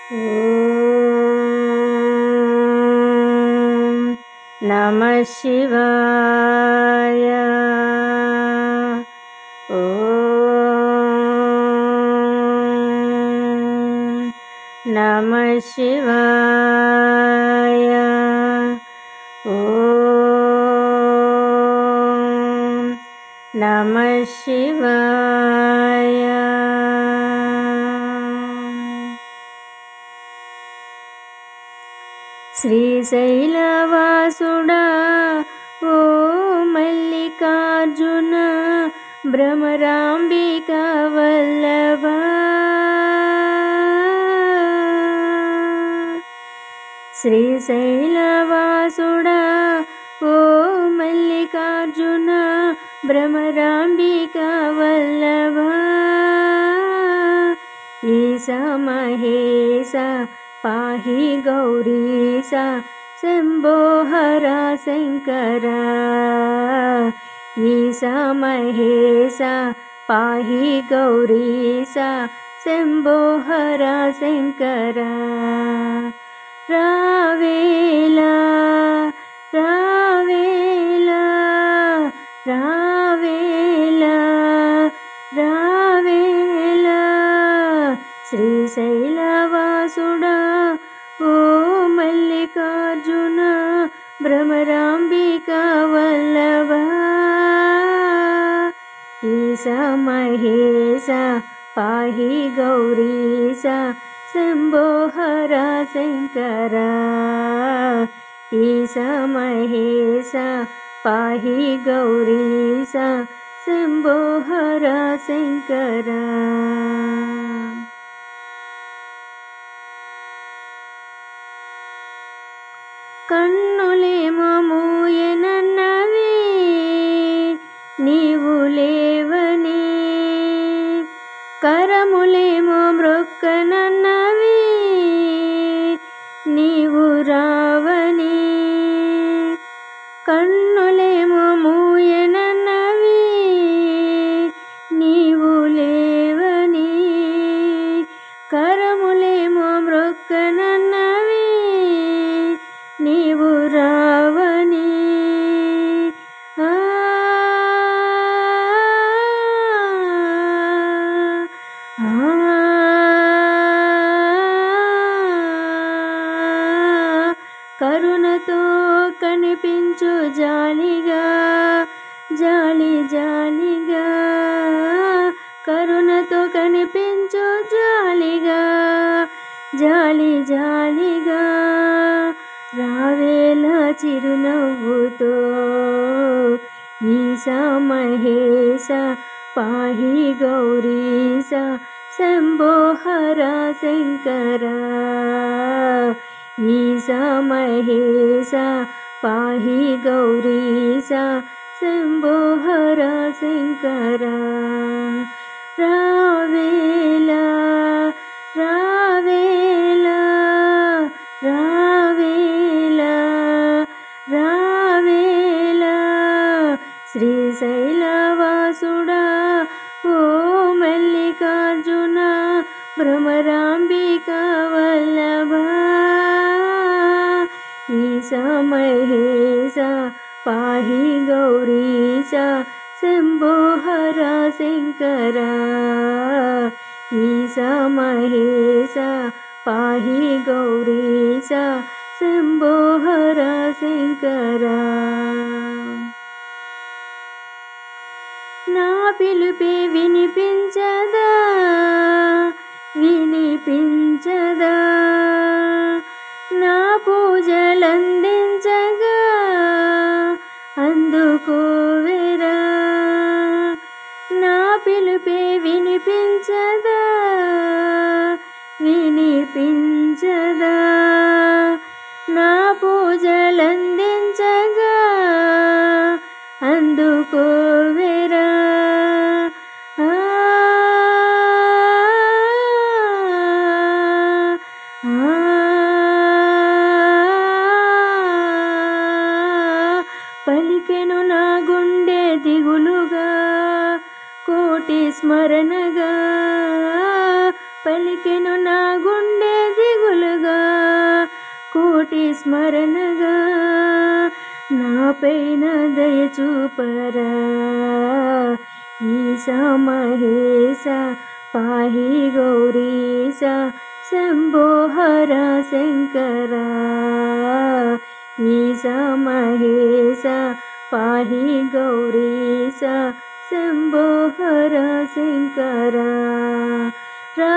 ఓం నమః శివాయ. ఓం నమః శివాయ. ఓం నమః శివాయ. శ్రీశైలవాసుడా ఓ మల్లికార్జున భ్రమరాంబిక వల్లభ, శ్రీశైలవాసుడా ఓ మల్లికార్జున భ్రమరాంబిక వల్లభ, ఈశ మహేశ పాహి గౌరీశ శంభో హర శంకర, ఈశ మహేశ పాహి గౌరీశ శంభో హర శంకర. రావేలా రావేలా రావేలా రావేలా శ్రీశైలవాసుడా ఓ మల్లికార్జున భ్రమరాంబిక వల్లభ, ఈశ మహేశ పాహి గౌరీశ శంభో హర శంకర, ఈశ మహేశ పాహి గౌరీశ శంభో హర శంకర. కన్నులేమో మూయనన్నవి నీవు లేవని, కరములేమో మ్రొక్కనన్నవి నీవు రావని, కన్నులేమో మూయనన్నవి నీవు లేవని, కరములేమో మ్రొక్కనన్నవి నీవు రావని, కరుణతో కనిపించు జాలిగా జాలి జాలిగా, కరుణతో కనిపించు జాలిగా జాలి జాలిగా, రావేలా చిరునవ్వుతో ఈశ మహేశ పాహి గౌరీశ శంభో హర శంకర, ఈశ మహేశ పాహి గౌరీశ శంభో హర శంకర. రావేలా రావేలా రావేలా రావేలా శ్రీశైలవాసుడా ఓ మల్లికార్జున భ్రమరాంబిక వల్లభ, ఈశ మహేశ పాహి గౌరీశ శంభో హర శంకర, ఈశ మహేశ పాహి గౌరీశ శంభో హర శంకర. నా పిలుపే వినిపించదా వినిపించదా, నా పూజలందించగా అందుకోవెరా, నా పిలుపే వినిపించదా వినిపించదా, నా పూజలందించగా అందుకోవెరా, పలికెను నా గుండె దిగులుగా కోటి స్మరణగా, పలికెను నా గుండె దిగులుగా కోటి స్మరణగా నాపైన దయ చూపరా ఈశా మహేశ పాహి గౌరీశ శంభో హర శంకర ఈశా మహేశ పాహి గౌరీశ శంభో హర శంకర రా